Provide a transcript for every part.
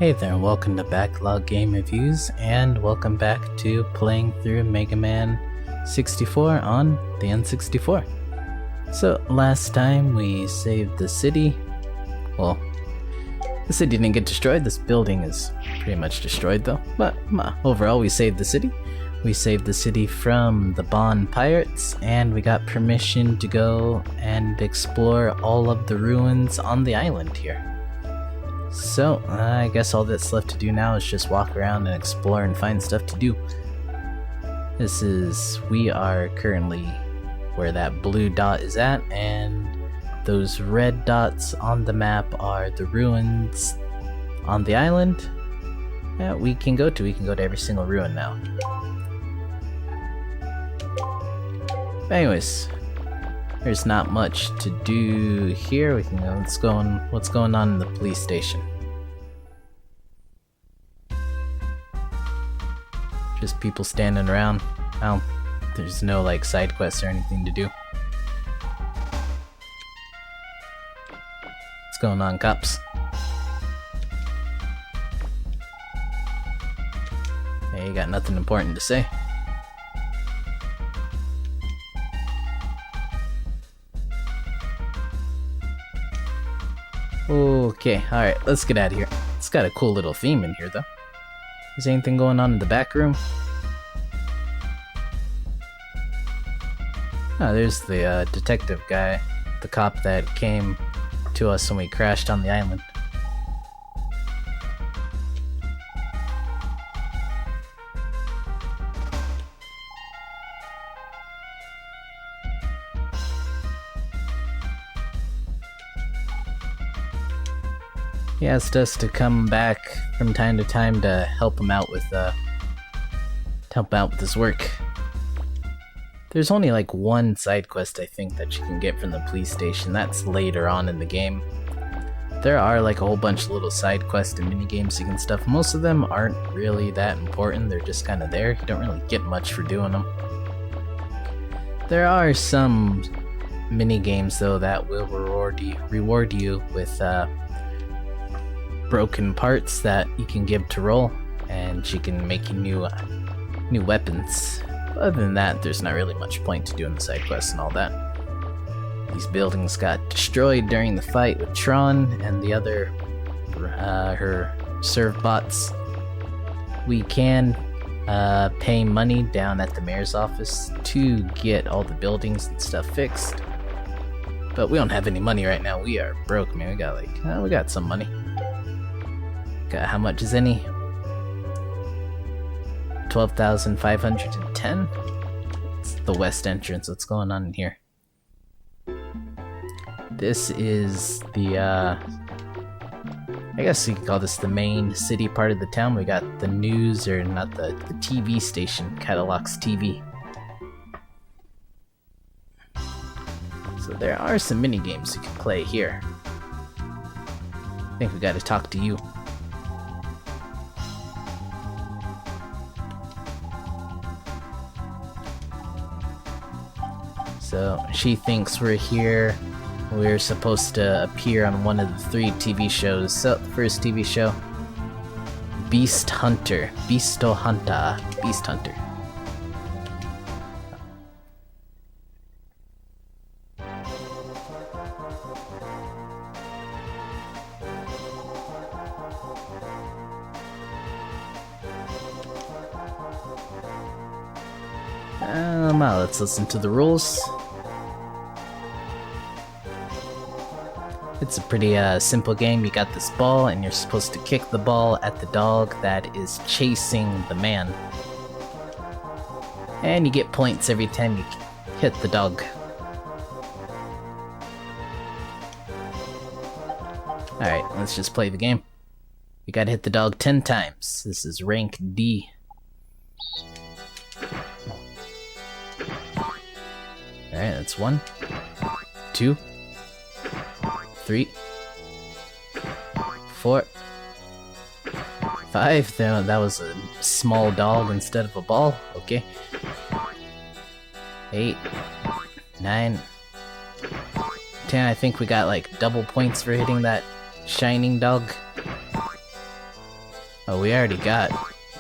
Hey there, welcome to Backlog Game Reviews, and welcome back to playing through Megaman 64 on the N64. So, last time we saved the city. Well, the city didn't get destroyed, this building is pretty much destroyed though. But overall, we saved the city. We saved the city from the Bond pirates, and we got permission to go and explore all of the ruins on the island here. So, I guess all that's left to do now is just walk around and explore and find stuff to do. We are currently where that blue dot is at, and those red dots on the map are the ruins on the island that we can go to. We can go to every single ruin now. But anyways, there's not much to do here. We can go, what's going on in the police station. Just people standing around. There's no like side quests or anything to do. What's going on, cops? Hey, you got nothing important to say. Okay, alright, let's get out of here. It's got a cool little theme in here, though. Is anything going on in the back room? Oh, there's the detective guy, the cop that came to us when we crashed on the island. He asked us to come back from time to time to help him out with his work. There's only like one side quest I think that you can get from the police station. That's later on in the game. There are like a whole bunch of little side quests and mini games you can stuff. Most of them aren't really that important. They're just kind of there. You don't really get much for doing them. There are some mini games though that will reward you with broken parts that you can give to Roll, and she can make you new weapons. Other than that, there's not really much point to doing the side quests and all that. These buildings got destroyed during the fight with Tron and the other her serve bots. We can pay money down at the mayor's office to get all the buildings and stuff fixed, but we don't have any money right now. We are broke, man. We got some money. How much is any? 12,510? It's the west entrance. What's going on in here? This is the, I guess you could call this the main city part of the town. We got the news, or not the TV station, Cadillac's TV. So there are some mini games you can play here. I think we gotta talk to you. So she thinks we're here. We're supposed to appear on one of the 3 TV shows. So the first TV show, Beast Hunter. Beast Hunter. Let's listen to the rules. It's a pretty simple game. You got this ball, and you're supposed to kick the ball at the dog that is chasing the man. And you get points every time you hit the dog. Alright, let's just play the game. You gotta hit the dog 10 times. This is rank D. Alright, that's 1, 2, 3, 4, 5. That was a small dog instead of a ball. Okay. 8, 9, 10. I think we got like double points for hitting that shining dog. Oh, we already got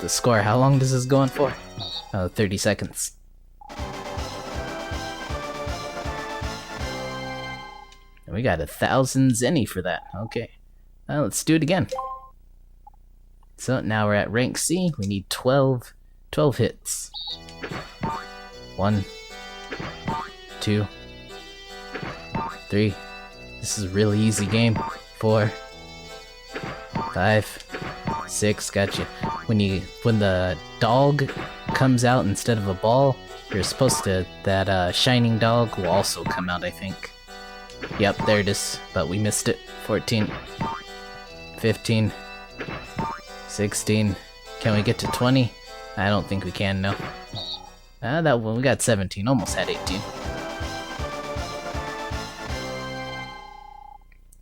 the score. How long does this go on for? Oh, 30 seconds. And we got 1,000 zenny for that. Okay. Let's do it again. So now we're at rank C. We need 12 hits. 1, 2, 3. This is a really easy game. 4, 5, 6. Gotcha. When the dog comes out instead of a ball, you're supposed to, that shining dog will also come out, I think. Yep, there it is, but we missed it. 14, 15, 16. Can we get to 20? I don't think we can, no. That one, we got 17, almost had 18.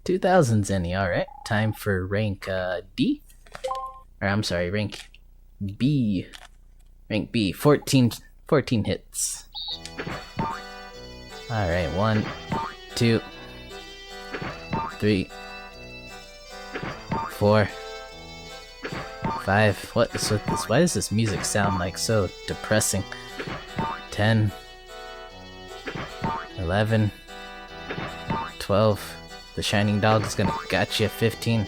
2,000 zenny, alright. Time for rank D? Or I'm sorry, rank B. Rank B, 14 hits. Alright, 1, 2, 3, 4, 5. What is with this? Why does this music sound like so depressing? 10, 11, 12. The shining dog is gonna gotcha. 15,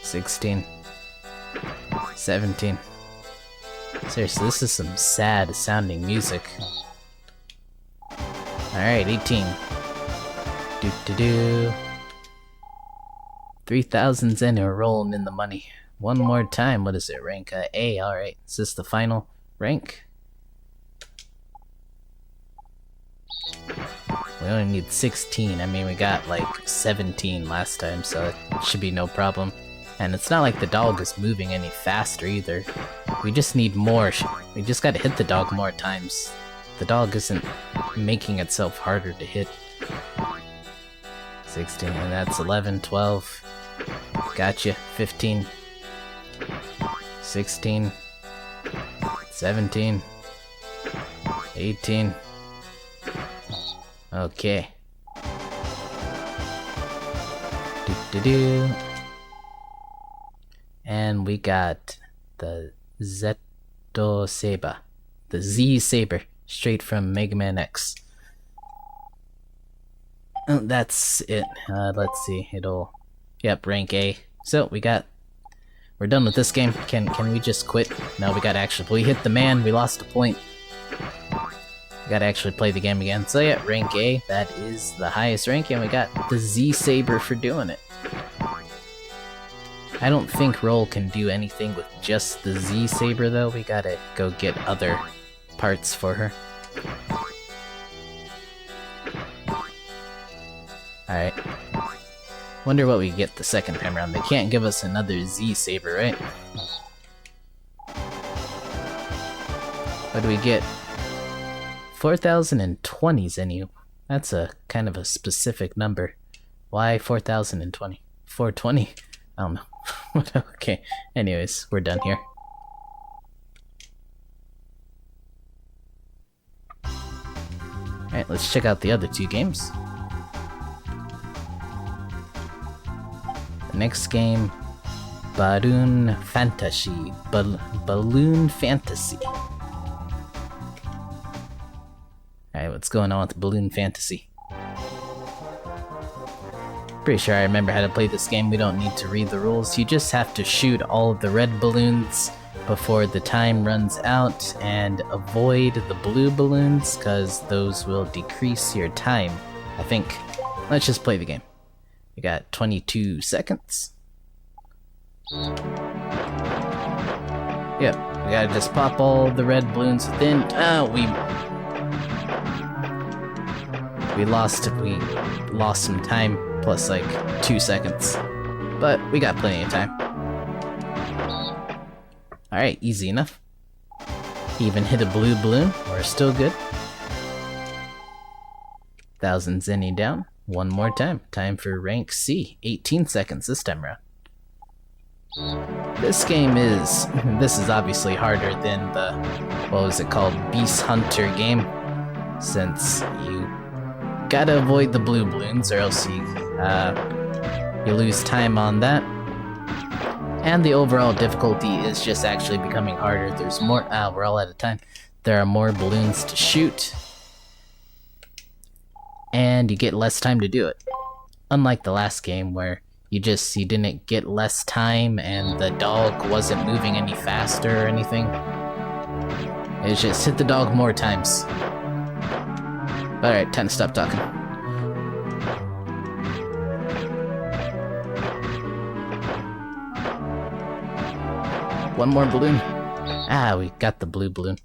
16, 17. Seriously, this is some sad sounding music. Alright, 18. 3,000 zen, we're rolling in the money. One more time, what is it? Rank A, alright. Is this the final rank? We only need 16. I mean, we got like 17 last time, so it should be no problem. And it's not like the dog is moving any faster either. We just need more. We just gotta hit the dog more times. The dog isn't making itself harder to hit. 16, and that's 11, 12. Gotcha. 15, 16, 17, 18. Okay. And we got the Zeto Saber. The Z Saber. Straight from Megaman X. Oh, that's it. Let's see. Yep, rank A. So, we're done with this game. Can we just quit? No, we gotta actually... We hit the man. We lost a point. We gotta actually play the game again. So yeah, rank A, that is the highest rank, and we got the Z-Saber for doing it. I don't think Roll can do anything with just the Z-Saber though. We gotta go get other parts for her. Alright. Wonder what we get the second time around. They can't give us another Z-Saber, right? What do we get? 4,020 zenny. That's a kind of a specific number. Why 4,020? 420? I don't know. Okay, anyways, we're done here. Alright, let's check out the other two games. The next game, Balloon Fantasy. Balloon Fantasy. Alright, what's going on with Balloon Fantasy? Pretty sure I remember how to play this game. We don't need to read the rules. You just have to shoot all of the red balloons before the time runs out and avoid the blue balloons because those will decrease your time, I think. Let's just play the game. We got 22 seconds. Yep, we gotta just pop all the red balloons within. We lost some time, plus like 2 seconds. But we got plenty of time. Alright, easy enough. Even hit a blue balloon, we're still good. 1,000 zenny down. One more time. Time for rank C. 18 seconds this time around. This is obviously harder than the, what was it called, Beast Hunter game. Since you gotta avoid the blue balloons or else you lose time on that. And the overall difficulty is just actually becoming harder. There's more. We're all out of time. There are more balloons to shoot. And you get less time to do it. Unlike the last game where you didn't get less time and the dog wasn't moving any faster or anything. It's just hit the dog more times. Alright, time to stop talking. One more balloon. We got the blue balloon.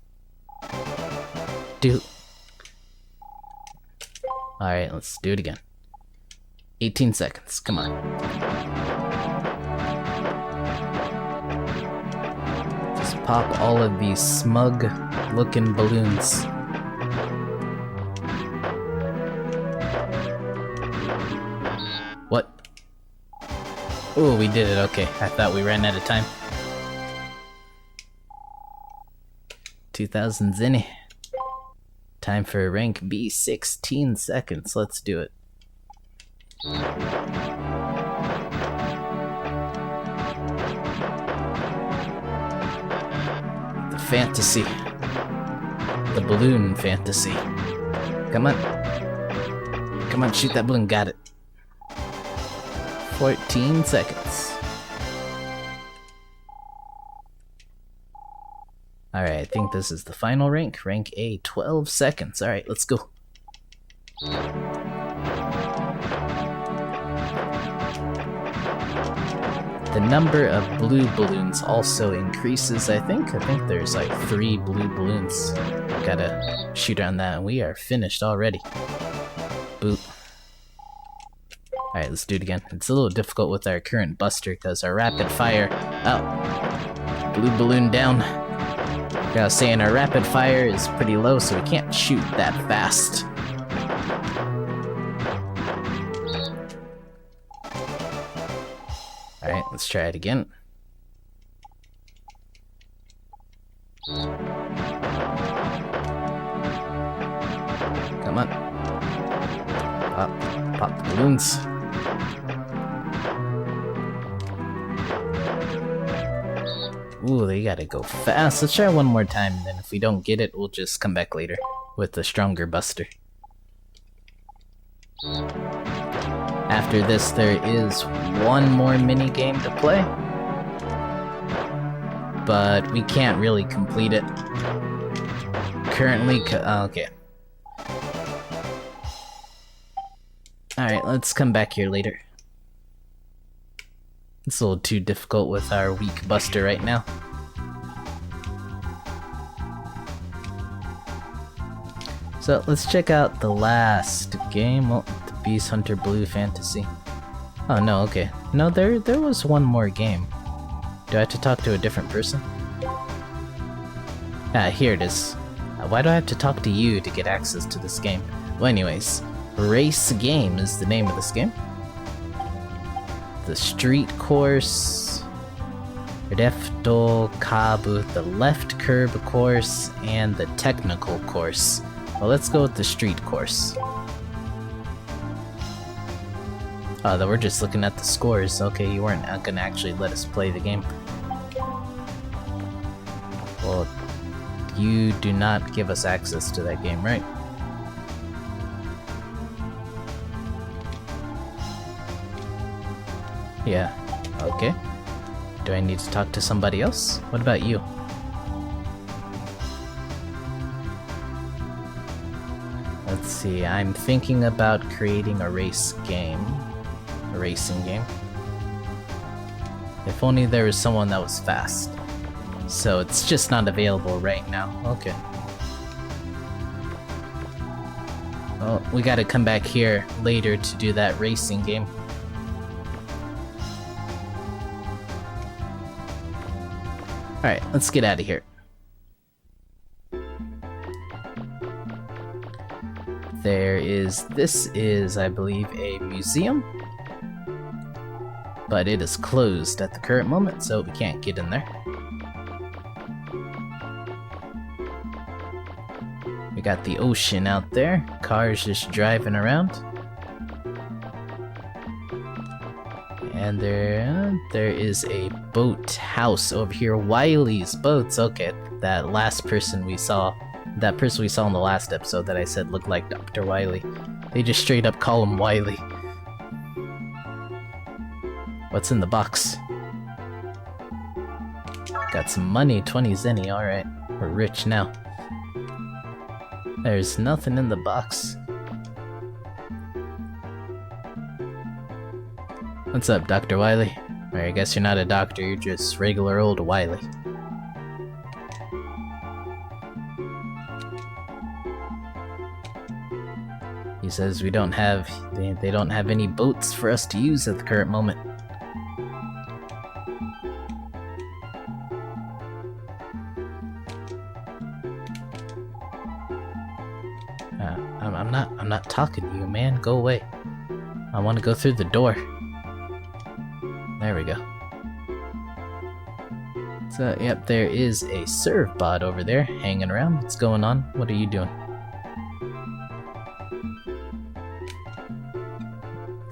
Alright, let's do it again. 18 seconds, come on. Just pop all of these smug-looking balloons. What? Oh, we did it, okay. I thought we ran out of time. 2000 Zinni. Time for rank B, 16 seconds. Let's do it. The fantasy. The balloon fantasy. Come on. Come on, shoot that balloon. Got it. 14 seconds. Alright, I think this is the final rank. Rank A, 12 seconds. Alright, let's go. The number of blue balloons also increases, I think. I think there's like 3 blue balloons. Gotta shoot on that, and we are finished already. Boop. Alright, let's do it again. It's a little difficult with our current buster because our rapid fire... Oh. Blue balloon down. Like I was saying, our rapid fire is pretty low, so we can't shoot that fast. Alright, let's try it again. Come on. Pop the balloons. Ooh, they gotta go fast. Let's try one more time, and then if we don't get it, we'll just come back later with a stronger buster. After this, there is one more mini game to play, but we can't really complete it currently. Okay. Alright, let's come back here later. It's a little too difficult with our weak buster right now. So let's check out the last game. Well, the Beast Hunter Blue Fantasy. Oh no, okay. No, there was one more game. Do I have to talk to a different person? Here it is. Why do I have to talk to you to get access to this game? Well, anyways, Race Game is the name of this game. The street course, Refto Kabu, the left curb course, and the technical course. Well, let's go with the street course. Oh, we're just looking at the scores. Okay, you weren't gonna actually let us play the game. Well, you do not give us access to that game, right? Yeah, okay. Do I need to talk to somebody else? What about you? Let's see, I'm thinking about creating a race game. A racing game. If only there was someone that was fast. So it's just not available right now. Okay. Well, we gotta come back here later to do that racing game. Alright, let's get out of here. This is, I believe, a museum. But it is closed at the current moment, so we can't get in there. We got the ocean out there, cars just driving around. And there is a boat house over here. Wiley's Boats. Okay, that last person we saw, that person we saw in the last episode that I said looked like Dr. Wiley. They just straight up call him Wiley. What's in the box? Got some money, 20 zenny, alright. We're rich now. There's nothing in the box. What's up, Dr. Wiley? Or I guess you're not a doctor, you're just regular old Wiley. He says we don't have, they don't have any boats for us to use at the current moment. I'm not talking to you, man. Go away. I want to go through the door. There we go. So, yep, there is a serve bot over there hanging around. What's going on? What are you doing?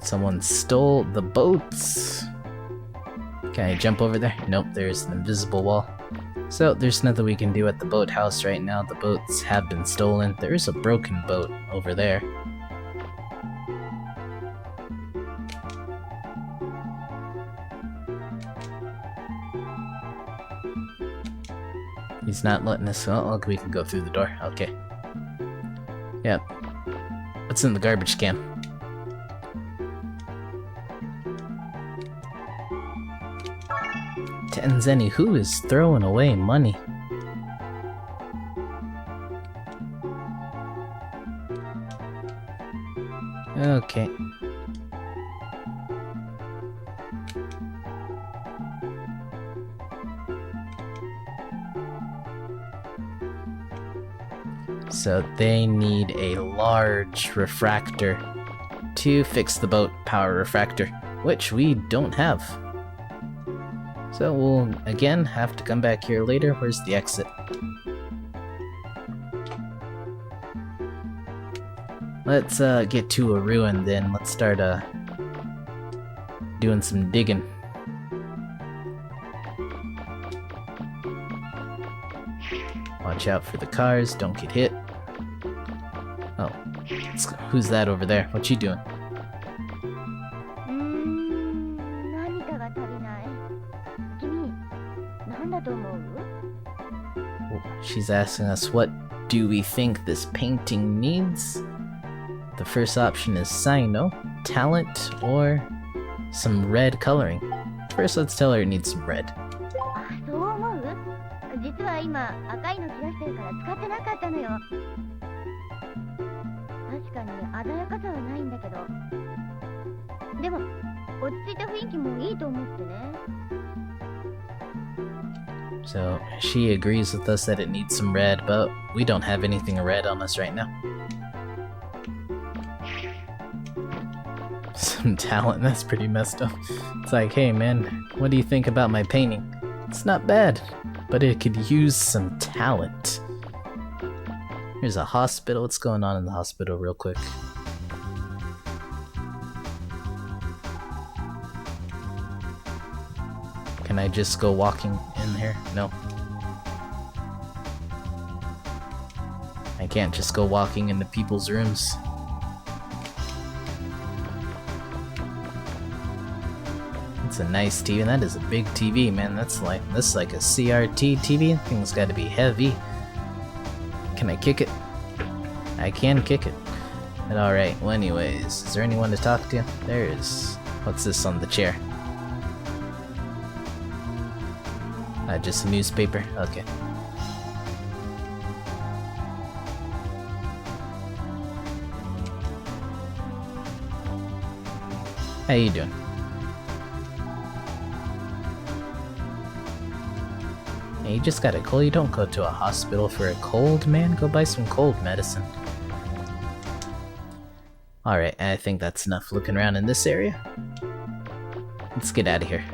Someone stole the boats. Can I jump over there? Nope, there's an invisible wall. So, there's nothing we can do at the boathouse right now. The boats have been stolen. There is a broken boat over there. He's not letting us. Oh, look, we can go through the door. Okay. Yep. What's in the garbage can? Zenny, who is throwing away money? Okay. So they need a large refractor to fix the boat power refractor, which we don't have. So we'll again have to come back here later. Where's the exit? Let's get to a ruin then. Let's start doing some digging. Watch out for the cars, don't get hit. Oh, who's that over there? What you doing? She's asking us, what do we think this painting needs? The first option is Sino, talent, or some red coloring. First, let's tell her it needs some red. So, she agrees with us that it needs some red, but we don't have anything red on us right now. Some talent, that's pretty messed up. It's like, hey man, what do you think about my painting? It's not bad, but it could use some talent. Here's a hospital. What's going on in the hospital real quick? Can I just go walking in here? No. I can't just go walking into people's rooms. It's a nice TV. That is a big TV, man. That's like a CRT TV. That thing's got to be heavy. Can I kick it? I can kick it. But alright, well anyways, is there anyone to talk to? There is. What's this on the chair? Just a newspaper? Okay. How you doing? Hey, you just got a cold. You don't go to a hospital for a cold, man. Go buy some cold medicine. Alright, I think that's enough looking around in this area. Let's get out of here.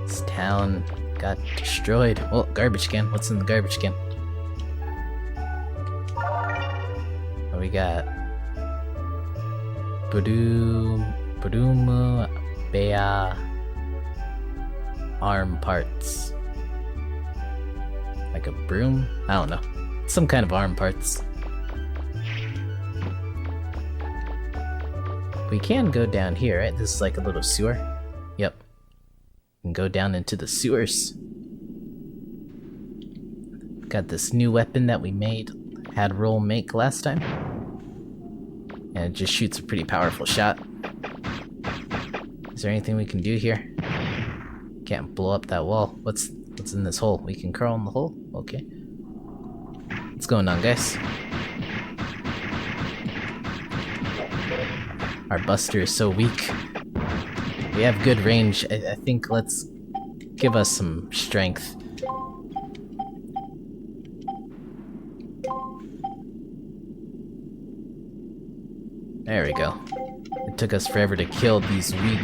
This town got destroyed. Oh, garbage can. What's in the garbage can? What we got? Budumu Bea arm parts. Like a broom? I don't know. Some kind of arm parts. We can go down here, right? This is like a little sewer. Yep. We can go down into the sewers. Got this new weapon that we had Roll make last time. And it just shoots a pretty powerful shot. Is there anything we can do here? Can't blow up that wall. What's in this hole? We can crawl in the hole? Okay. What's going on, guys? Our Buster is so weak. We have good range. I think let's give us some strength. There we go. It took us forever to kill these weak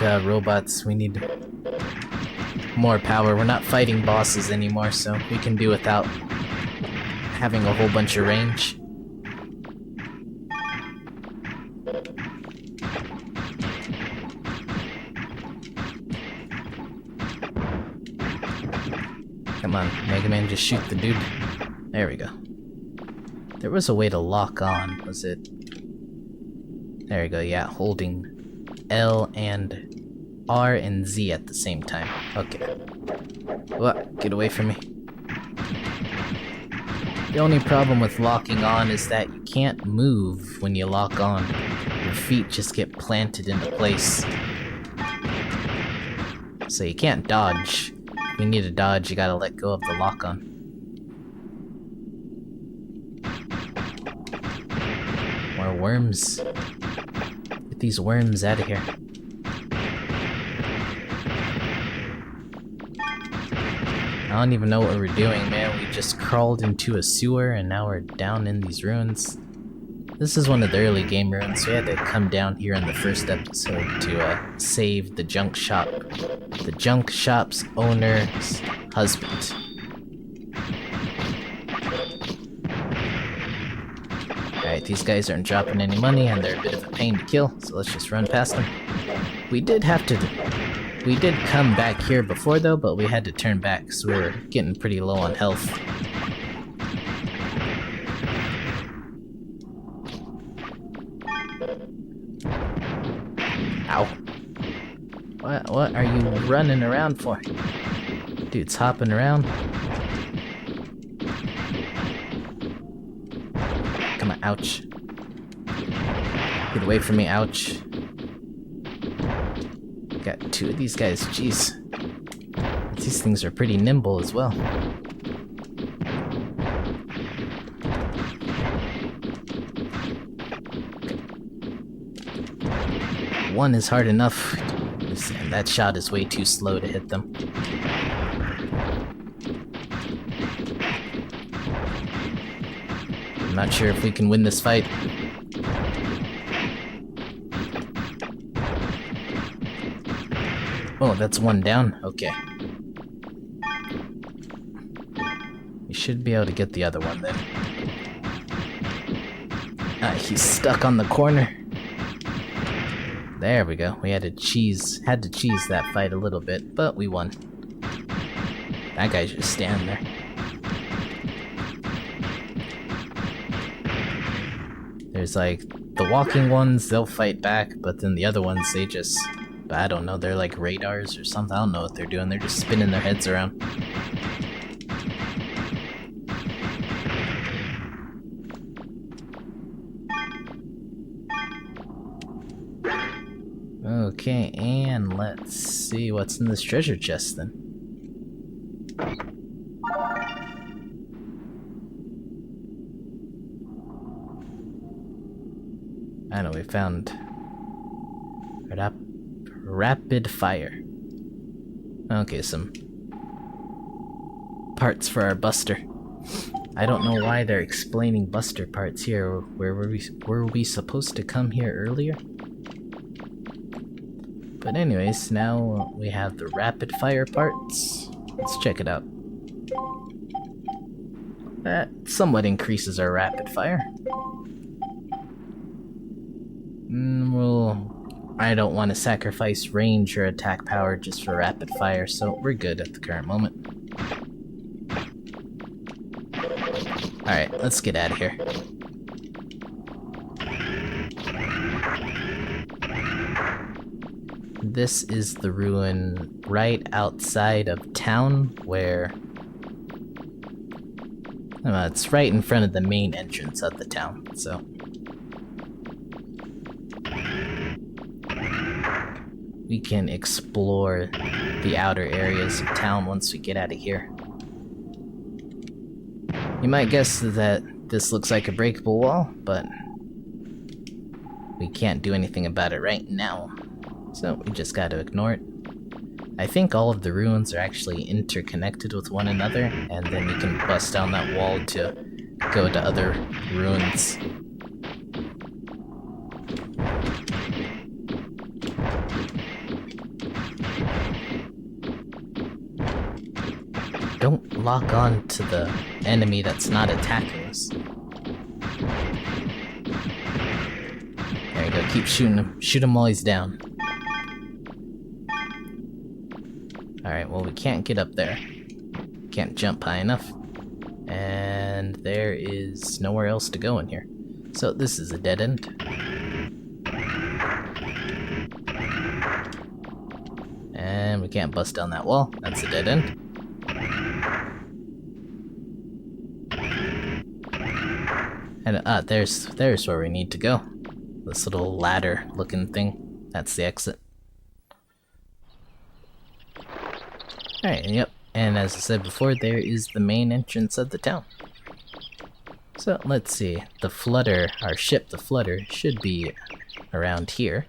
robots. We need more power. We're not fighting bosses anymore, so we can do without having a whole bunch of range. Come on, Megaman, just shoot the dude. There we go. There was a way to lock on, was it? There we go, yeah, holding L and R and Z at the same time. Okay. What? Get away from me. The only problem with locking on is that you can't move when you lock on. Your feet just get planted into place. So you can't dodge. If you need to dodge, you gotta let go of the lock on. More worms. Get these worms out of here. I don't even know what we're doing, man. We just crawled into a sewer and now we're down in these ruins. This is one of the early game ruins, so we had to come down here in the first episode to save the junk shop. The junk shop's owner's husband. Alright, these guys aren't dropping any money and they're a bit of a pain to kill, so let's just run past them. We did come back here before though, but we had to turn back because we were getting pretty low on health. Ow. What are you running around for? Dude's hopping around. Come on, ouch. Get away from me, ouch. Got two of these guys, jeez. These things are pretty nimble as well. One is hard enough, and that shot is way too slow to hit them. I'm not sure if we can win this fight. Oh, that's one down? Okay. We should be able to get the other one then. He's stuck on the corner. There we go. We had to cheese that fight a little bit, but we won. That guy's just standing there. There's like the walking ones, they'll fight back, but then the other ones, they just, I don't know, they're like radars or something. I don't know what they're doing. They're just spinning their heads around. Okay, and let's see what's in this treasure chest then. I know, we found rapid fire. Okay, some parts for our Buster. I don't know why they're explaining Buster parts here. Were we supposed to come here earlier? But anyways, now we have the rapid fire parts. Let's check it out. That somewhat increases our rapid fire. I don't want to sacrifice range or attack power just for rapid fire, so we're good at the current moment. Alright, let's get out of here. This is the ruin right outside of town where... it's right in front of the main entrance of the town, so... we can explore the outer areas of town once we get out of here. You might guess that this looks like a breakable wall, but we can't do anything about it right now. So we just gotta ignore it. I think all of the ruins are actually interconnected with one another, and then you can bust down that wall to go to other ruins. Don't lock on to the enemy that's not attacking us. There you go, keep shooting him. Shoot him while he's down. Alright, well we can't get up there. Can't jump high enough. And there is nowhere else to go in here. So this is a dead end. And we can't bust down that wall. That's a dead end. And there's where we need to go. This little ladder looking thing. That's the exit. Alright, yep. And as I said before, there is the main entrance of the town. So let's see. The Flutter, our ship, the Flutter, should be around here.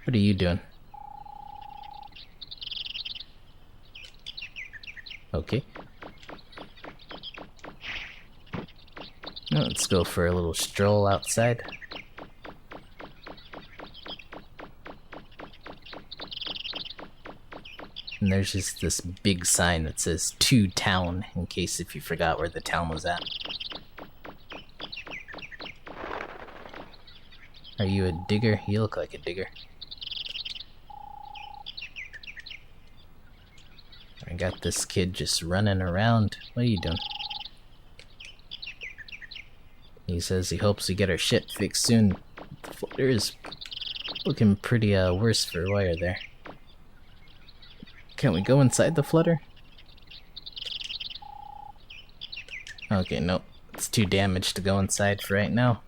What are you doing? Okay. Let's go for a little stroll outside. And there's just this big sign that says "To Town," in case if you forgot where the town was at. Are you a digger? You look like a digger. I got this kid just running around. What are you doing? He says he hopes we get our ship fixed soon. The Flutter is looking pretty worse for wear there. Can we go inside the Flutter? Okay, nope. It's too damaged to go inside for right now.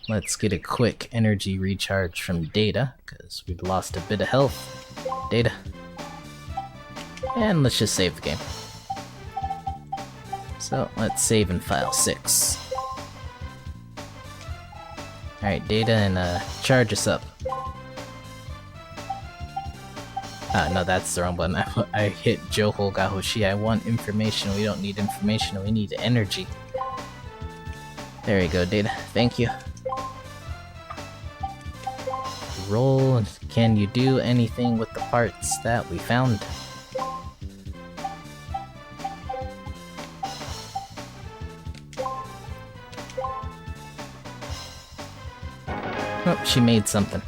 Let's get a quick energy recharge from Data, because we've lost a bit of health. Data. And let's just save the game. So, let's save in file 6. Alright, Data, and charge us up. No, that's the wrong button. I hit Johou Gahoshi. I want information. We don't need information. We need energy. There you go, Data. Thank you. Roll. Can you do anything with the parts that we found? Oh, she made something.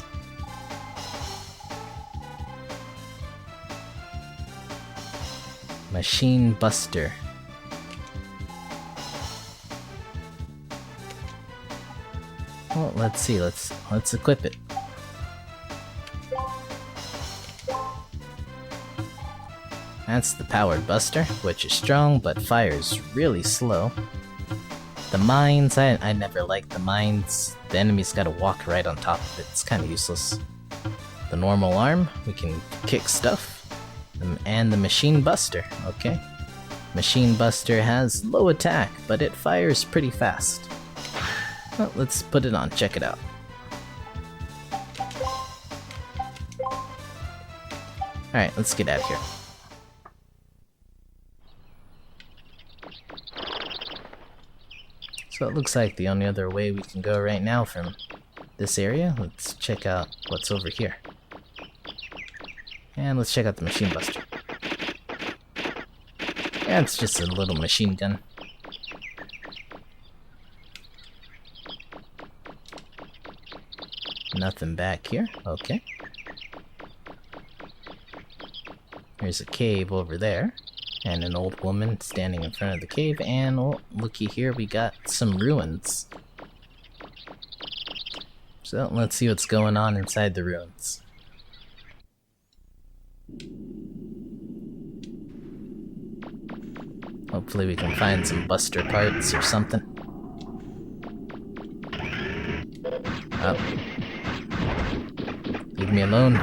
Machine Buster. Well, let's see. Let's equip it. That's the powered buster, which is strong but fires really slow. The mines, I never liked the mines. The enemy's gotta walk right on top of it. It's kinda useless. The normal arm, we can kick stuff. And the Machine Buster, okay. Machine Buster has low attack, but it fires pretty fast. Well, let's put it on, check it out. Alright, let's get out of here. So it looks like the only other way we can go right now from this area. Let's check out what's over here. And let's check out the machine buster. Yeah, it's just a little machine gun. Nothing back here. Okay. There's a cave over there. And an old woman standing in front of the cave. And, oh, looky here, we got some ruins. So, let's see what's going on inside the ruins. Hopefully we can find some buster parts or something. Up. Leave me alone.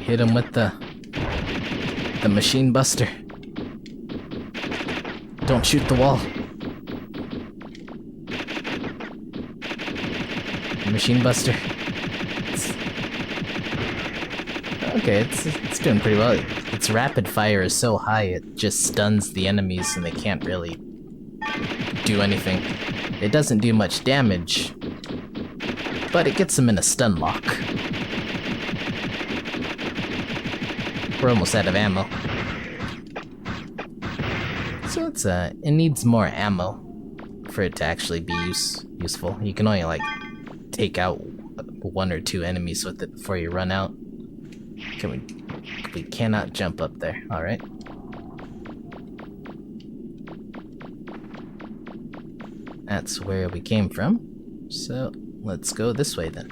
Hit him with the machine buster. Don't shoot the wall. Machine buster. It's doing pretty well. Its rapid fire is so high it just stuns the enemies and they can't really do anything. It doesn't do much damage, but it gets them in a stun lock. We're almost out of ammo. So it needs more ammo for it to actually be useful. You can only like take out 1 or 2 enemies with it before you run out. We cannot jump up there. Alright. That's where we came from. So let's go this way then.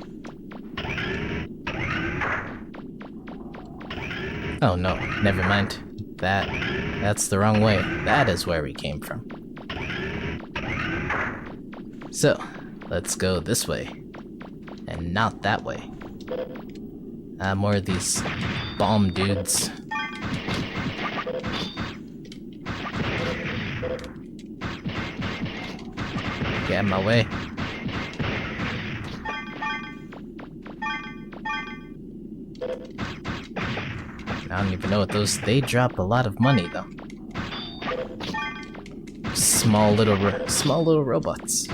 Oh no, never mind. That's the wrong way. That is where we came from. So, let's go this way. And not that way. More of these bomb dudes. Get in my way. I don't even know what those... They drop a lot of money, though. Small little robots.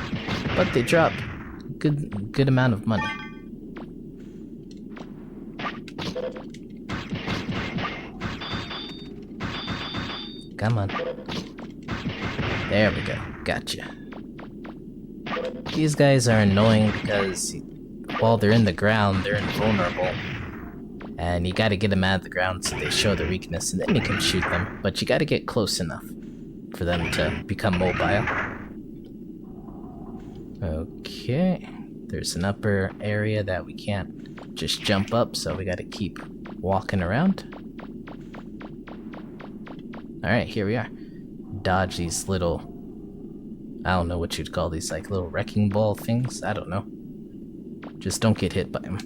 But they drop good amount of money. Come on. There we go. Gotcha. These guys are annoying because while they're in the ground, they're invulnerable. And you gotta get them out of the ground so they show their weakness, and then you can shoot them. But you gotta get close enough for them to become mobile. Okay. There's an upper area that we can't just jump up, so we gotta keep walking around. Alright, here we are. Dodge these little... I don't know what you'd call these, like little wrecking ball things? I don't know. Just don't get hit by them.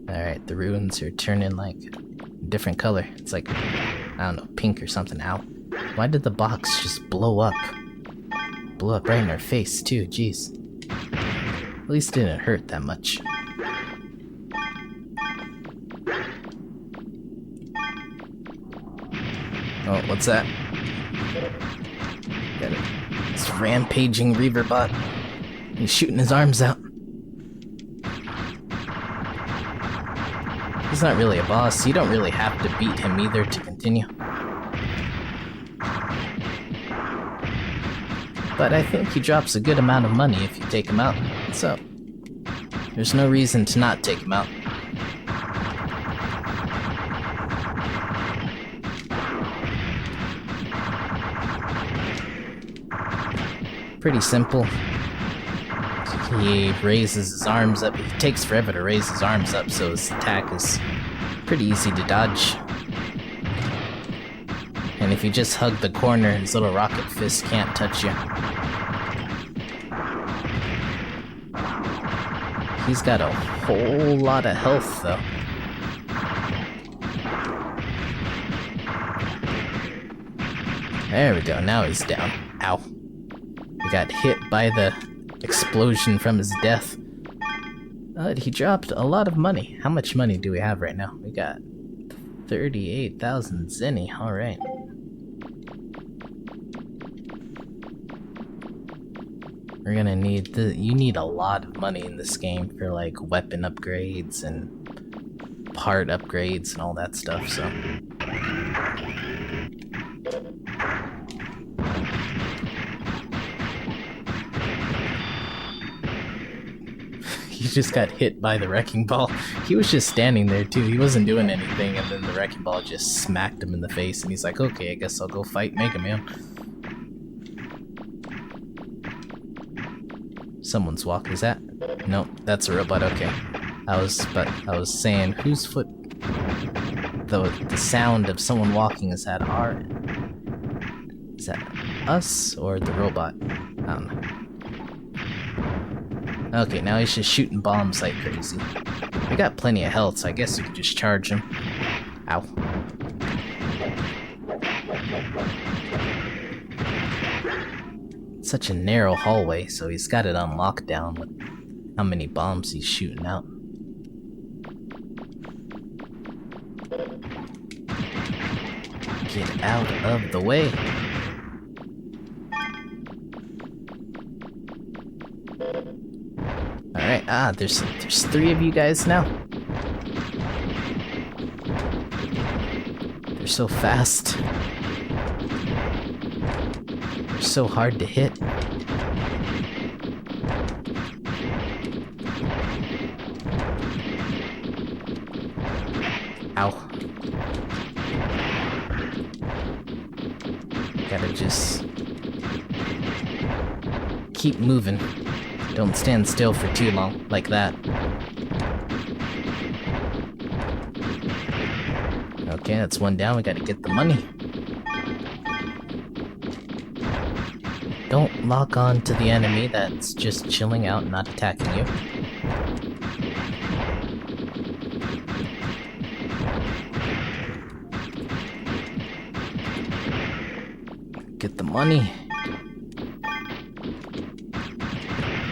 Alright, the ruins are turning like a different color. It's like, I don't know, pink or something. Ow. Why did the box just blow up? Blew up right in our face too, jeez. At least it didn't hurt that much. Oh, what's that? Got it. It's rampaging Reaver bot. He's shooting his arms out. He's not really a boss. You don't really have to beat him either to continue. But I think he drops a good amount of money if you take him out. So, there's no reason to not take him out. Pretty simple. He raises his arms up. It takes forever to raise his arms up, so his attack is pretty easy to dodge. And if you just hug the corner, his little rocket fist can't touch you. He's got a whole lot of health, though. There we go, now he's down. Ow. He got hit by the explosion from his death. He dropped a lot of money. How much money do we have right now? We got 38,000 zenny, alright. We're gonna need you need a lot of money in this game for like weapon upgrades and part upgrades and all that stuff, so. He just got hit by the wrecking ball. He was just standing there too. He wasn't doing anything, and then the wrecking ball just smacked him in the face, and he's like, okay, I guess I'll go fight Megaman. Someone's walking. Is that? Nope, that's a robot. Okay. I was saying, whose foot? The sound of someone walking, is that us or the robot? I don't know. Okay, now he's just shooting bombs like crazy. We got plenty of health, so I guess we could just charge him. Ow. It's such a narrow hallway, so he's got it on lockdown with how many bombs he's shooting out. Get out of the way. Alright, there's 3 of you guys now. They're so fast. They're so hard to hit. Ow. Gotta just keep moving. Don't stand still for too long, like that. Okay, that's one down. We gotta get the money. Don't lock on to the enemy that's just chilling out and not attacking you. Get the money.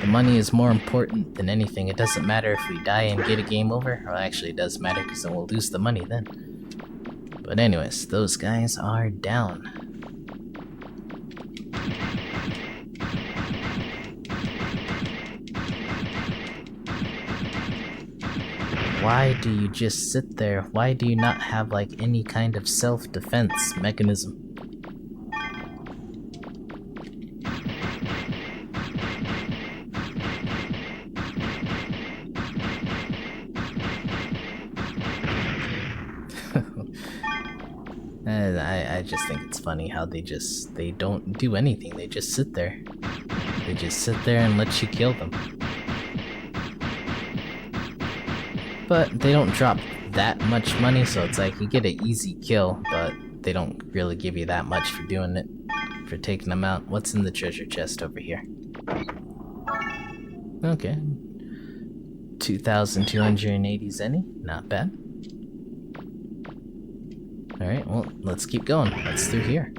The money is more important than anything. It doesn't matter if we die and get a game over. Well, actually it does matter because then we'll lose the money then. But anyways, those guys are down. Why do you just sit there? Why do you not have like any kind of self-defense mechanism? I just think it's funny how they don't do anything. They just sit there. They just sit there and let you kill them. But they don't drop that much money, so it's like you get an easy kill, but they don't really give you that much for doing it, for taking them out. What's in the treasure chest over here? Okay. 2,280 zenny. Not bad. Alright, well, let's keep going. Let's through here.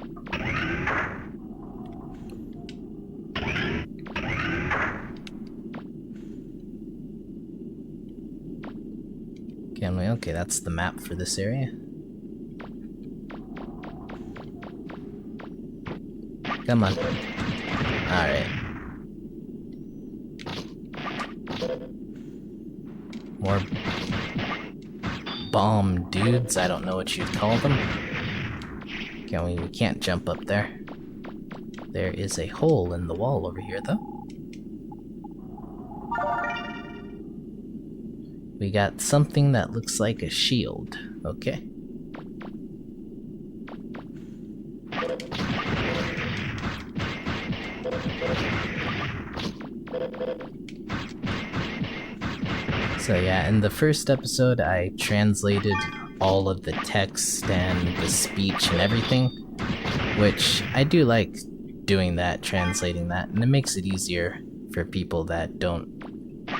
Okay, that's the map for this area. Come on. Alright. More bomb dudes, I don't know what you'd call them. Okay, we can't jump up there. There is a hole in the wall over here, though. We got something that looks like a shield. Okay. So yeah, in the first episode I translated all of the text and the speech and everything, which I do like doing that, translating that, and it makes it easier for people that don't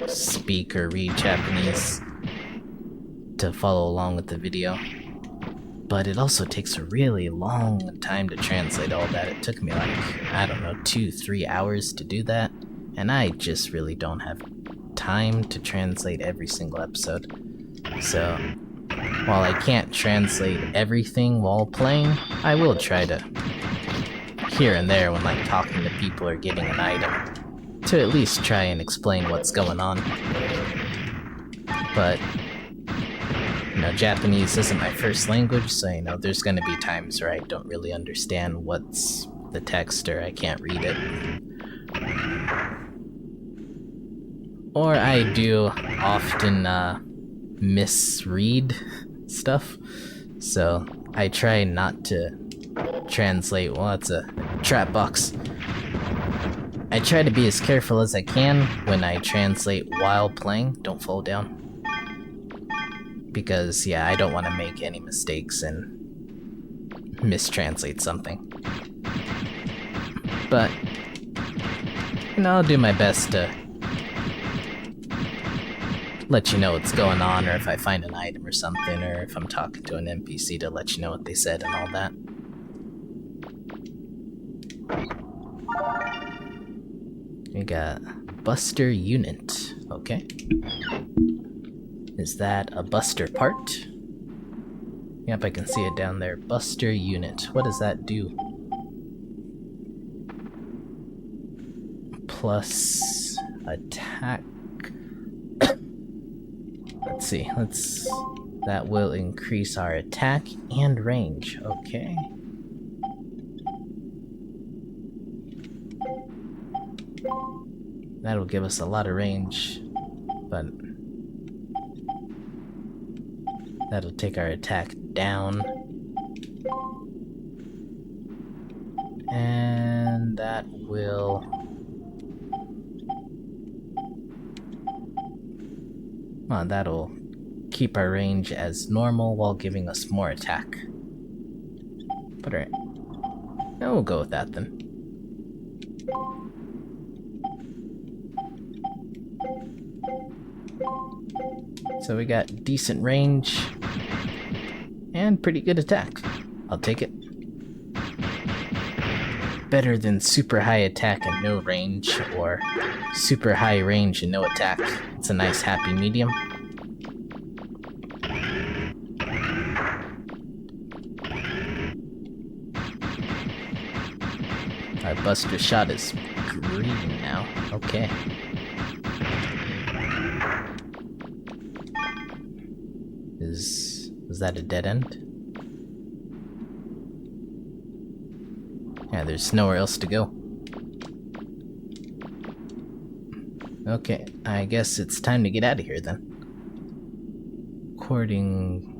speak or read Japanese to follow along with the video. But it also takes a really long time to translate all that. It took me like, I don't know, 2-3 hours to do that, and I just really don't have time to translate every single episode. So while I can't translate everything while playing, I will try to, here and there when like talking to people or getting an item, to at least try and explain what's going on. But, you know, Japanese isn't my first language, so you know, there's gonna be times where I don't really understand what's the text or I can't read it. Or I do often misread stuff, so I try not to translate. Well, it's a trap box. I try to be as careful as I can when I translate while playing. Don't fall down. Because, yeah, I don't want to make any mistakes and mistranslate something. But, you know, I'll do my best to let you know what's going on, or if I find an item or something, or if I'm talking to an NPC to let you know what they said and all that. We got Buster Unit. Okay. Is that a Buster part? Yep, I can see it down there. Buster Unit. What does that do? Plus attack. Let's see. That will increase our attack and range. Okay. That'll give us a lot of range, but that'll take our attack down. And that will... well, that'll keep our range as normal while giving us more attack. But alright. Yeah, we'll go with that then. So we got decent range and pretty good attack. I'll take it. Better than super high attack and no range, or super high range and no attack. It's a nice happy medium. Our Buster Shot is green now. Okay. Was that a dead end? Yeah, there's nowhere else to go. Okay, I guess it's time to get out of here then. Recording...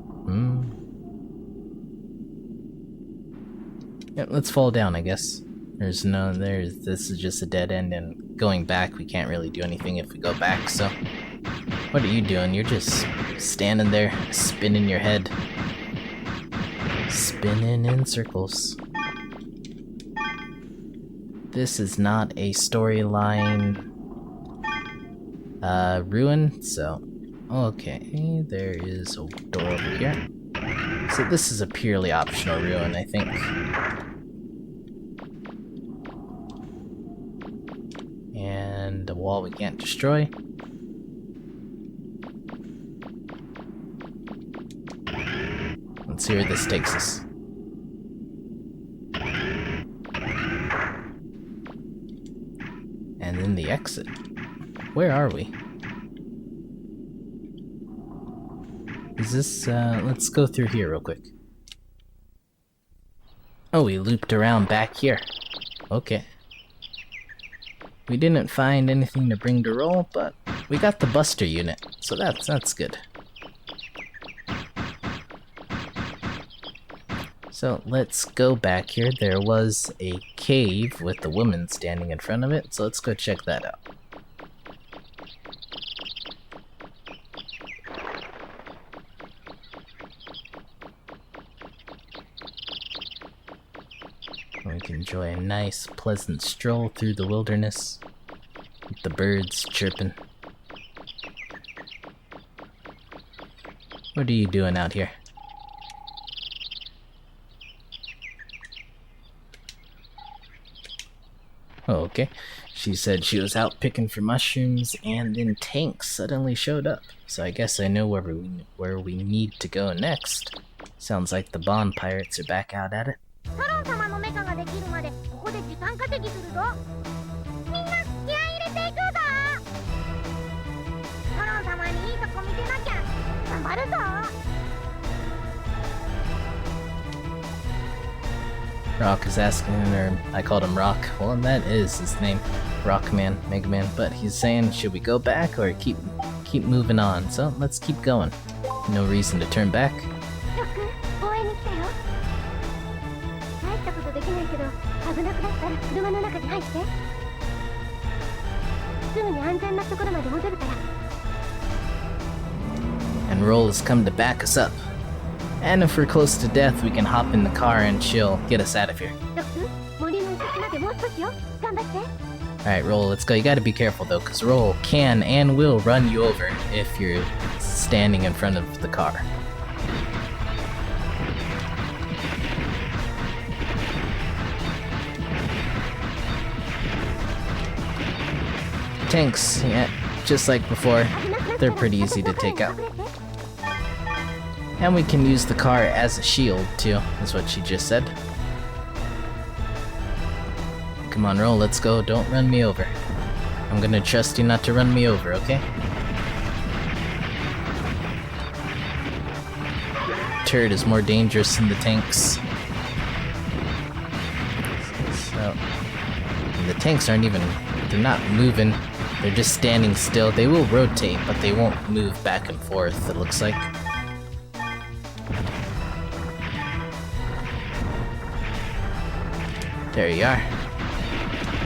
Yep, let's fall down, I guess. This is just a dead end, and going back, we can't really do anything if we go back, so... What are you doing? You're just standing there, spinning your head. Spinning in circles. This is not a storyline ruin, so... Okay, there is a door over here. So this is a purely optional ruin, I think. And a wall we can't destroy. Let's see where this takes us. And then the exit. Where are we? Is this, let's go through here real quick. Oh, we looped around back here. Okay. We didn't find anything to bring to roll, but we got the Buster unit, so that's good. So let's go back here. There was a cave with a woman standing in front of it, so let's go check that out. We can enjoy a nice, pleasant stroll through the wilderness with the birds chirping. What are you doing out here? Oh, okay. She said she was out picking for mushrooms, and then tanks suddenly showed up. So I guess I know where we need to go next. Sounds like the Bond pirates are back out at it. サロン様のメカができるまでここで時間稼ぎするぞ。みんな気合い入れていくぞ。サロン様にいいとこ見せなきゃ頑張るぞ。Rock is asking, or I called him Rock. Well, that is his name, Rockman, Megaman. But he's saying, should we go back or keep moving on? So let's keep going. No reason to turn back. ロック、応援に来たよ。大したことできないけど、危なくなったら車の中に入って。すぐに安全なところまで戻るから。And Roll has come to back us up. And if we're close to death, we can hop in the car and she'll get us out of here. ロック、森の先までもう少しよ。頑張って。Alright, Roll, let's go. You gotta be careful though, because Roll can and will run you over if you're standing in front of the car. Tanks, yeah, just like before, they're pretty easy to take out. And we can use the car as a shield, too, is what she just said. Come on, Roll, let's go. Don't run me over. I'm gonna trust you not to run me over, okay? Turret is more dangerous than the tanks. So, the tanks aren't even, they're not moving. They're just standing still. They will rotate, but they won't move back and forth, it looks like. There you are.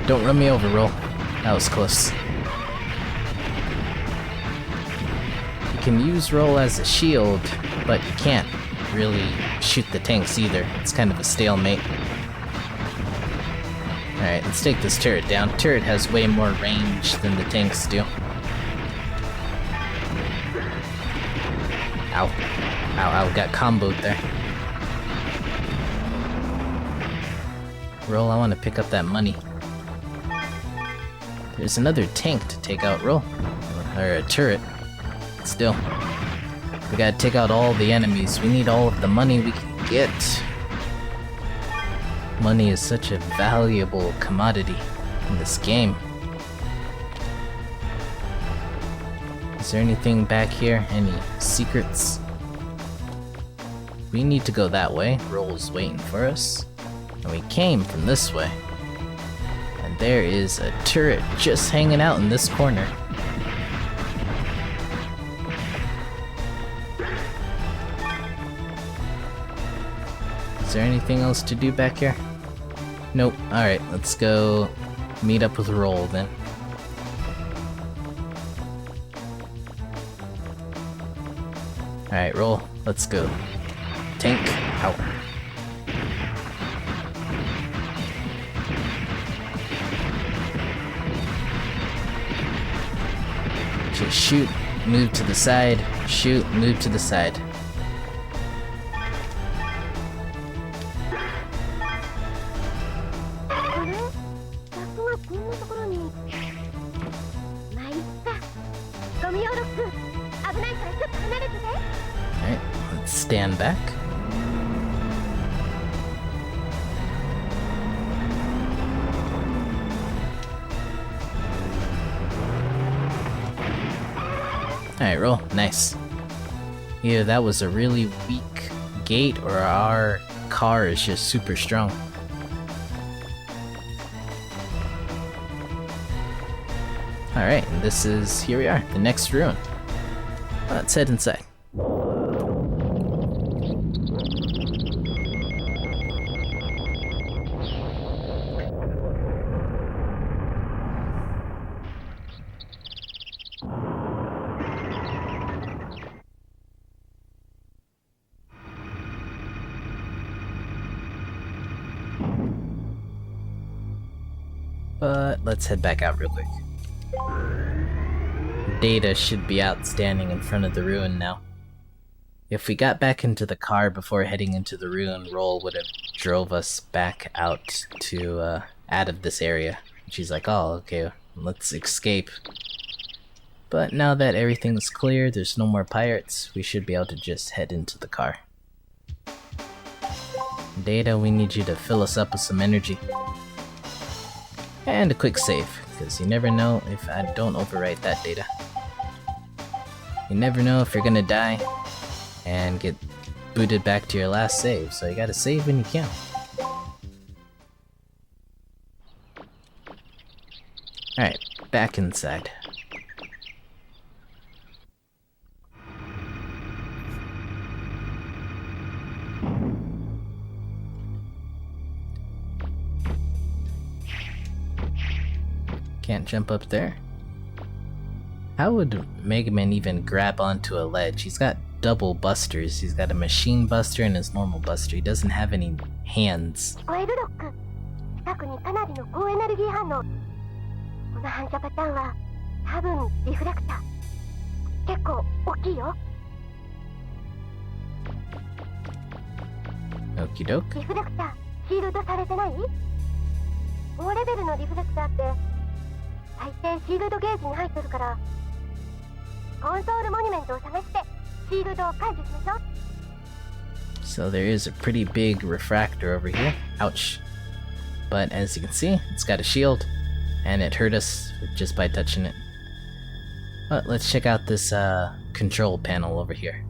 Don't run me over, Roll. That was close. You can use Roll as a shield, but you can't really shoot the tanks either. It's kind of a stalemate. Alright, let's take this turret down. Turret has way more range than the tanks do. Ow. Ow, ow, got comboed there. Roll, I want to pick up that money. There's another tank to take out, Roll. Or a turret. Still. We gotta take out all the enemies. We need all of the money we can get. Money is such a valuable commodity in this game. Is there anything back here? Any secrets? We need to go that way. Roll's waiting for us. And we came from this way. And there is a turret just hanging out in this corner. Is there anything else to do back here? Nope. Alright, let's go meet up with Roll then. Alright, Roll, let's go. Tank, out. Just shoot, move to the side, shoot, move to the side. Alright, let's stand back. Alright, Roll. Nice. Either that was a really weak gate or our car is just super strong. Alright, and this is, here we are, the next ruin. Let's head inside. But let's head back out real quick. Data should be out standing in front of the ruin now. If we got back into the car before heading into the ruin, Roll would have drove us back out to out of this area. She's like, oh, okay, let's escape. But now that everything's clear, there's no more pirates, we should be able to just head into the car. Data, we need you to fill us up with some energy. And a quick save, because you never know if I don't overwrite that data. You never know if you're gonna die and get booted back to your last save, so you gotta save when you can. Alright, back inside. Can't jump up there. How would Megaman even grab onto a ledge? He's got double busters. He's got a machine buster and his normal buster. He doesn't have any hands. 近くにかなりの高エネルギー反応。この反射パターンは多分リフレクター。結構大きいよ。Okie doke. リフレクターシールドされてない？高レベルのリフレクターって最低シールドゲージに入ってるから、コンソールモニュメントを探してシールドを解除しましょう。So there is a pretty big refractor over here. Ouch. But as you can see, it's got a shield, and it hurt us just by touching it. But let's check out this control panel over here.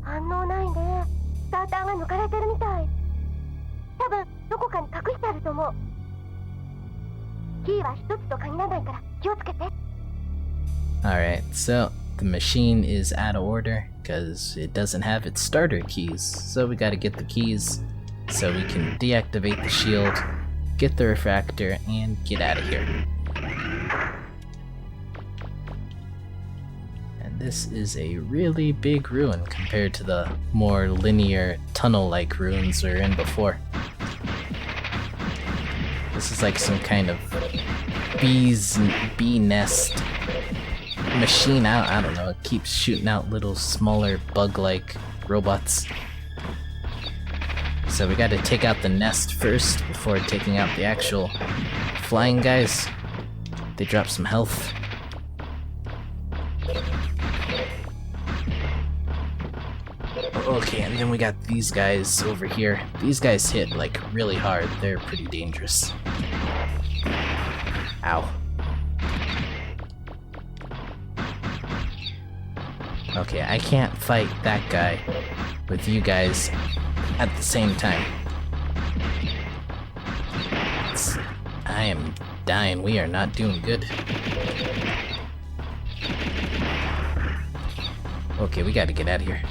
反応ないね。スターターが抜かれてるみたい。多分どこかに隠してあると思う。キーは一つと限らないから気をつけて。Alright, so the machine is out of order because it doesn't have its starter keys. So we gotta get the keys so we can deactivate the shield, get the refractor, and get out of here. And this is a really big ruin compared to the more linear tunnel-like ruins we were in before. This is like some kind of bee nest machine. I don't know, it keeps shooting out little smaller bug-like robots. So we gotta take out the nest first before taking out the actual flying guys. They drop some health. Okay, and then we got these guys over here. These guys hit like really hard. They're pretty dangerous. Ow. Okay, I can't fight that guy with you guys at the same time. I am dying. We are not doing good. Okay, we gotta get out of here.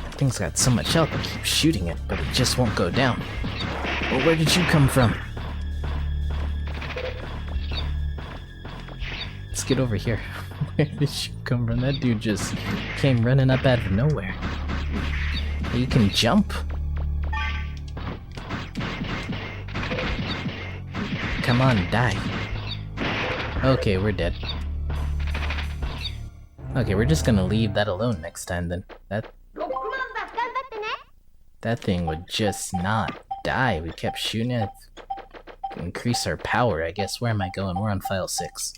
That thing's got so much health, I keep shooting it, but it just won't go down. Well, where did you come from? Let's get over here. Where did you come from? That dude just came running up out of nowhere. You can jump? Come on, die. Okay, we're dead. Okay, we're just gonna leave that alone next time then. That thing would just not die. We kept shooting it. Increase our power, I guess. Where am I going? We're on file 6.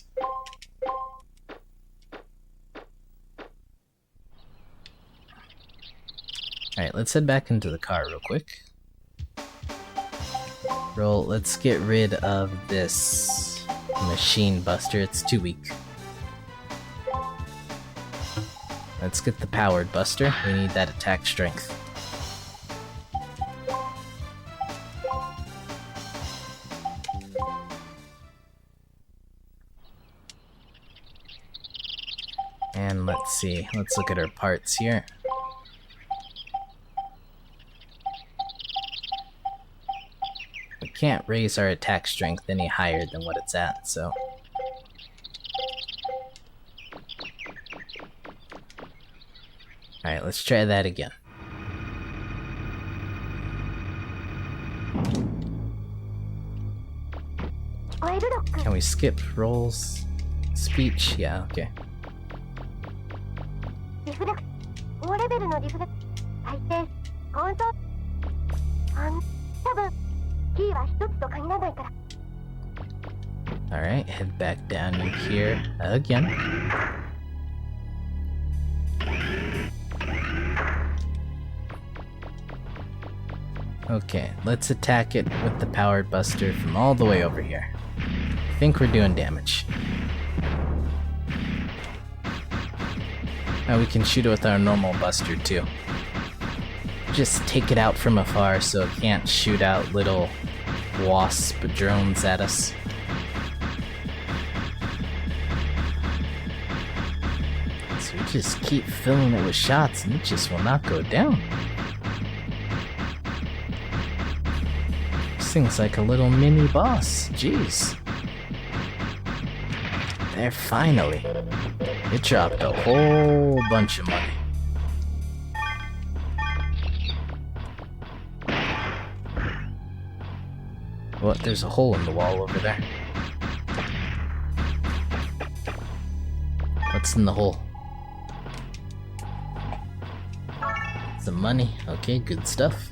Alright, let's head back into the car real quick. Let's get rid of this machine buster. It's too weak. Let's get the powered buster. We need that attack strength. And let's see. Let's look at our parts here. We can't raise our attack strength any higher than what it's at, so... Alright, let's try that again. Can we skip rolls? Speech? Yeah, okay. 高レベルのリフレク最低コンソ多分キーは一つと限らないから。 Alright, head back down in here again. Okay, let's attack it with the powered buster from all the way over here. I think we're doing damage. Now we can shoot it with our normal buster too. Just take it out from afar so it can't shoot out little wasp drones at us. So we just keep filling it with shots and it just will not go down. This thing's like a little mini boss, jeez. There, finally. It dropped a whole bunch of money. What? There's a hole in the wall over there. What's in the hole? Some money. Okay, good stuff.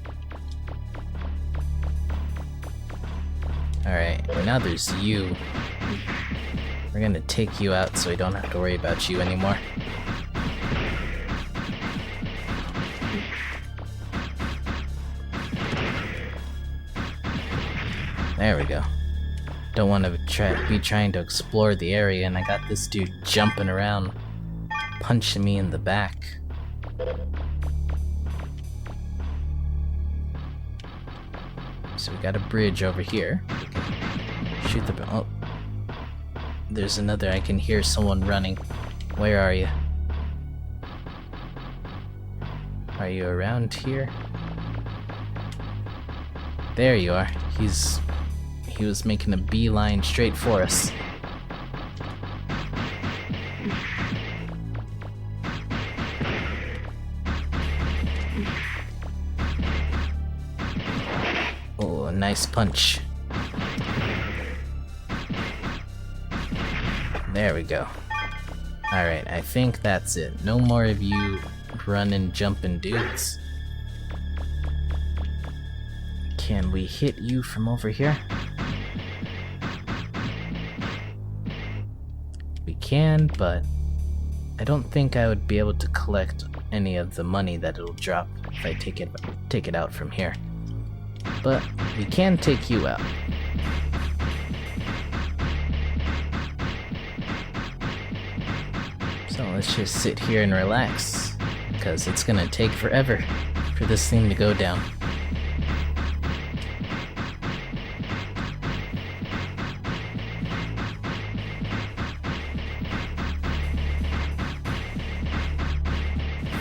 Alright, now there's you. We're gonna take you out so we don't have to worry about you anymore. There we go. Don't want to be trying to explore the area and I got this dude jumping around, punching me in the back. So we got a bridge over here. Shoot the... oh. There's another. I can hear someone running. Where are you? Are you around here? There you are. He was making a beeline straight for us. Oh, a nice punch. There we go. Alright, I think that's it. No more of you running, jumping dudes. Can we hit you from over here? We can, but I don't think I would be able to collect any of the money that it'll drop if I take it out from here. But we can take you out. So let's just sit here and relax, because it's gonna take forever for this thing to go down.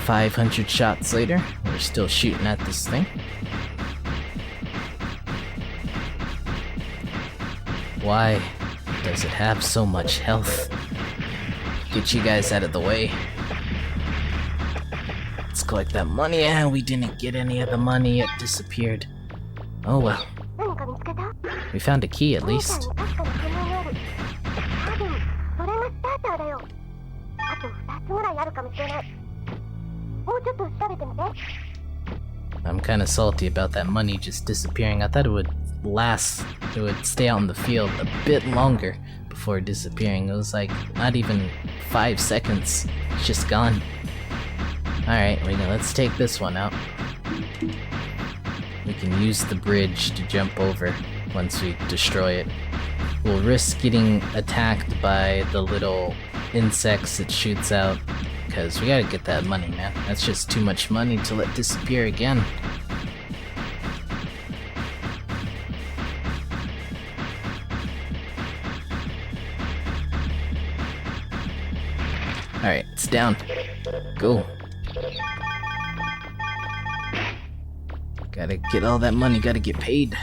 $500 shots later, we're still shooting at this thing. Why does it have so much health? Get you guys out of the way. Let's collect that money. And we didn't get any of the money. It disappeared. Oh well. We found a key at least. I'm kinda salty about that money just disappearing. I thought it would stay out in the field a bit longer before disappearing. It was like not even 5 seconds. It's just gone. Alright, let's take this one out. We can use the bridge to jump over once we destroy it. We'll risk getting attacked by the little insects it shoots out, because we gotta get that money, man. That's just too much money to let disappear again. Alright, it's down. Go. Gotta get all that money, gotta get paid.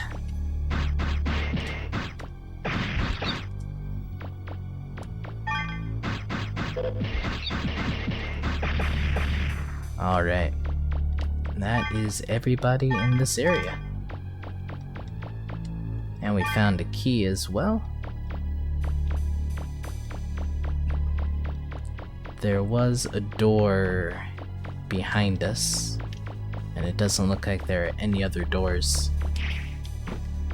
Alright. That is everybody in this area. And we found a key as well. There was a door behind us, and it doesn't look like there are any other doors.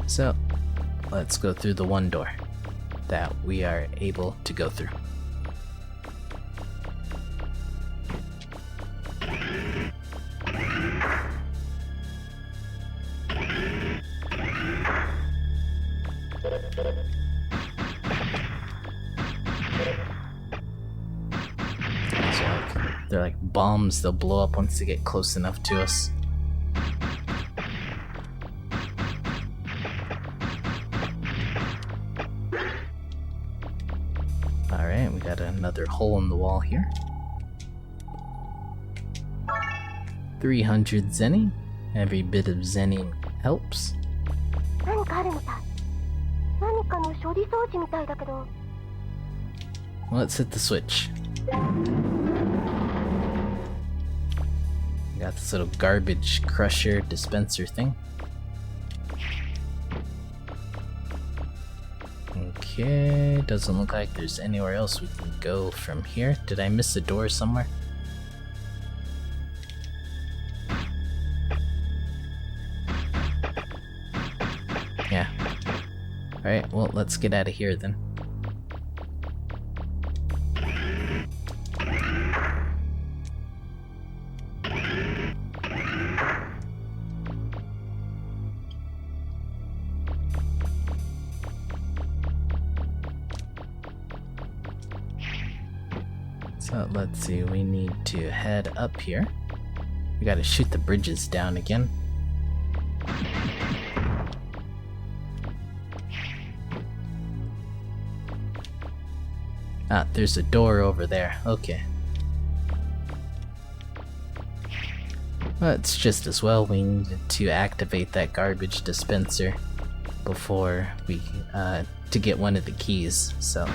So let's go through the one door that we are able to go through. They're like bombs, they'll blow up once they get close enough to us. Alright, we got another hole in the wall here. 300 zenny. Every bit of zenny helps. 何かあるみたい。何かの処理装置みたいだけど。 Let's hit the switch. Got this little garbage crusher dispenser thing. Okay, doesn't look like there's anywhere else we can go from here. Did I miss a door somewhere? Yeah. Alright, well, let's get out of here then. So let's see, we need to head up here. We gotta shoot the bridges down again. Ah, there's a door over there. Okay. Well, it's just as well we needed to activate that garbage dispenser before we, to get one of the keys, so...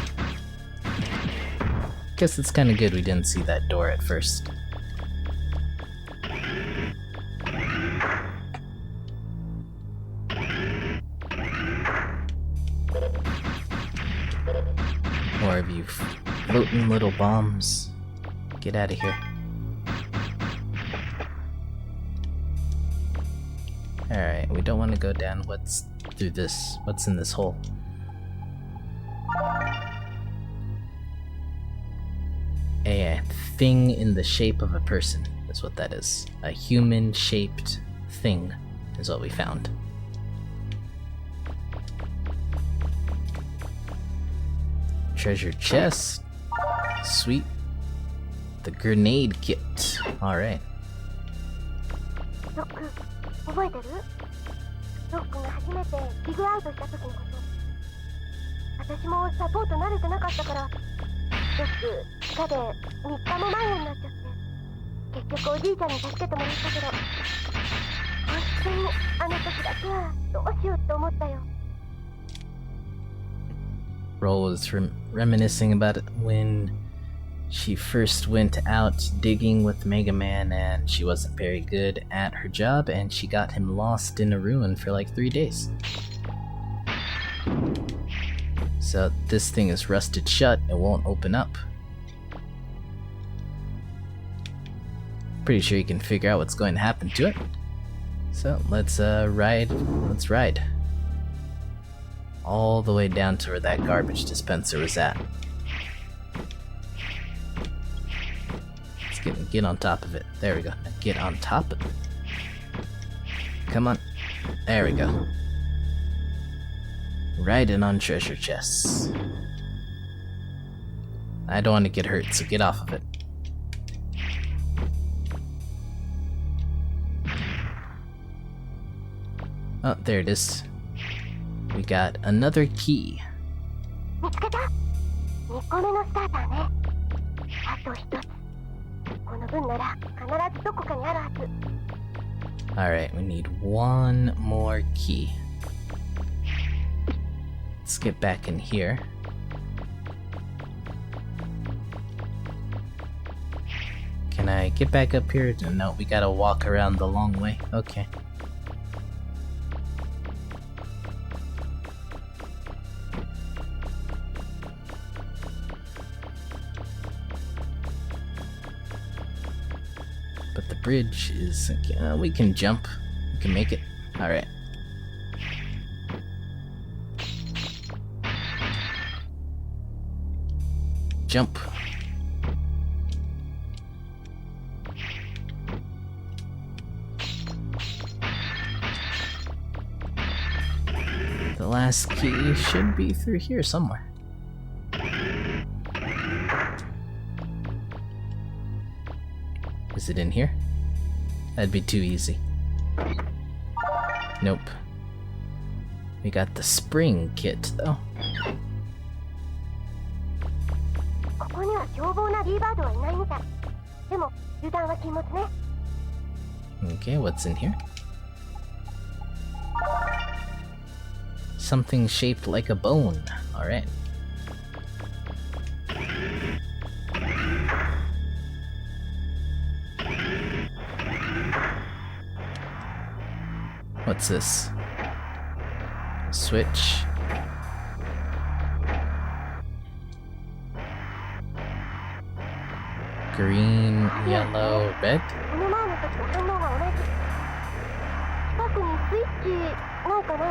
Guess it's kinda good we didn't see that door at first. More of you floating little bombs. Get out of here. Alright, we don't want to go down what's through this. What's in this hole? A thing in the shape of a person is what that is. A human-shaped thing is what we found. Treasure chest. Sweet. The grenade kit. Alright. ロック、覚えてる？ロックが初めてギグアウトした時のこと。私もサポート慣れてなかったから、ロック、地下で3日も迷子になっちゃって、結局おじいちゃんに助けてもらったけど、本当にあの時だけはどうしようって思ったよ。Roll was reminiscing about it when she first went out digging with Megaman and she wasn't very good at her job and she got him lost in a ruin for like 3 days. So this thing is rusted shut, it won't open up. Pretty sure you can figure out what's going to happen to it. So let's ride. All the way down to where that garbage dispenser was at. Let's get on top of it. There we go. Now get on top of it. Come on. There we go. Riding on treasure chests. I don't want to get hurt, so get off of it. Oh, there it is. We got another key. 見つけた？ 2個目のスターターね。あと1つ。この分なら必ずどこかにあるはず。Alright, we need one more key. Let's get back in here. Can I get back up here? No, we gotta walk around the long way. Okay. bridge is... we can jump. We can make it. Alright. Jump. The last key should be through here somewhere. Is it in here? That'd be too easy. Nope. We got the spring kit though. ここには凶暴なリーバードはいないみたい。でも油断は禁物ね。Okay, what's in here? Something shaped like a bone. Alright. What's this? Switch. Green, yellow, red? この前の時と反応が同じ。近くにスイッチないかな。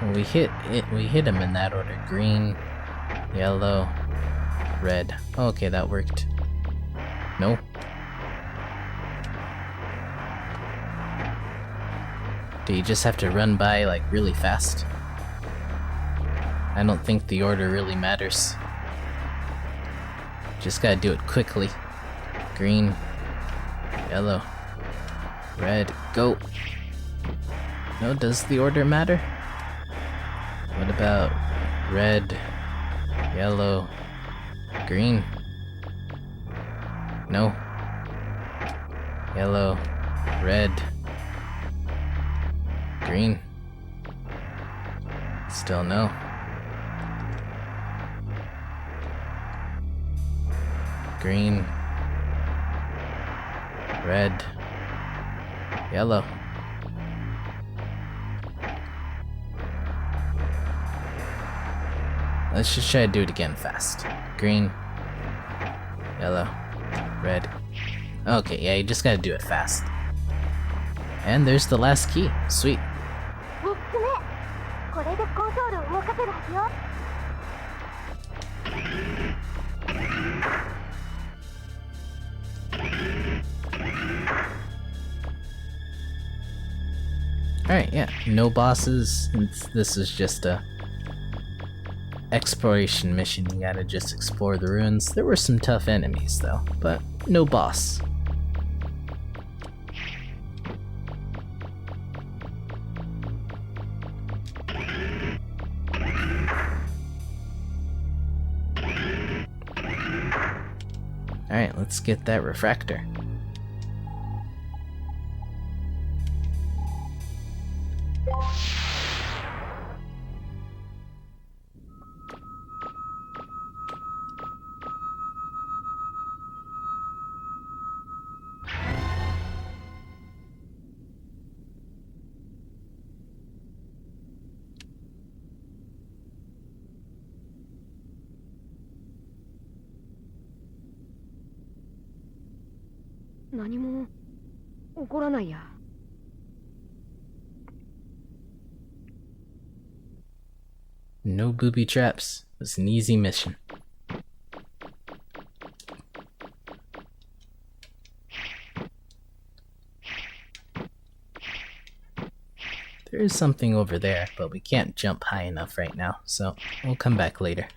Well, we hit him in that order. Green, yellow, red. Okay, that worked. No? Do you just have to run by, like, really fast? I don't think the order really matters. Just gotta do it quickly. Green, yellow, red, go! No, does the order matter? What about red, yellow, green? No. Yellow, red, green. Still no. Green, red, yellow. Let's just try to do it again fast. Green, yellow, red. Okay, yeah, you just gotta do it fast. And there's the last key. Sweet. 3つ目。これでコンソールを動かせるはずよ。 Alright, yeah, no bosses. This is just a exploration mission. You gotta just explore the ruins. There were some tough enemies though, but no boss. Alright, let's get that refractor. No booby traps. It was an easy mission. There is something over there, but we can't jump high enough right now, so we'll come back later.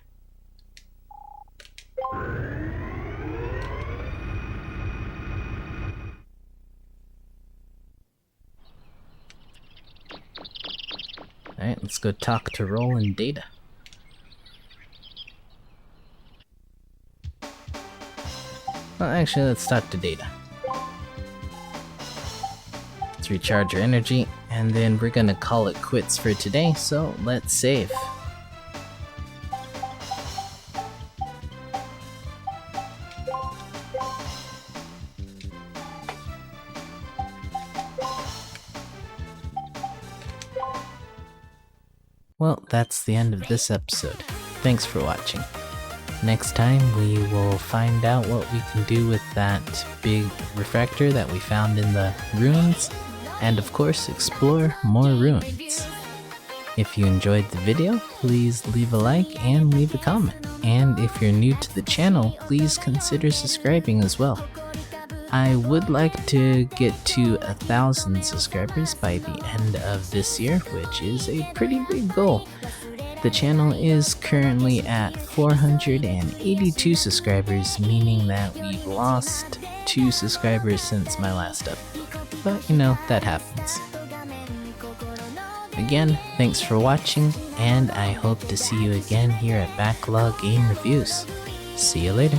Alright, let's go talk to Roll and Data. Well, actually, let's talk to Data. Let's recharge our energy, and then we're gonna call it quits for today, so let's save. Well, that's the end of this episode. Thanks for watching. Next time we will find out what we can do with that big refractor that we found in the ruins, and of course explore more ruins. If you enjoyed the video, please leave a like and leave a comment. And if you're new to the channel, please consider subscribing as well. I would like to get to 1,000 subscribers by the end of this year, which is a pretty big goal. The channel is currently at 482 subscribers, meaning that we've lost 2 subscribers since my last update. But you know, that happens. Again, thanks for watching, and I hope to see you again here at Backlog Game Reviews. See you later.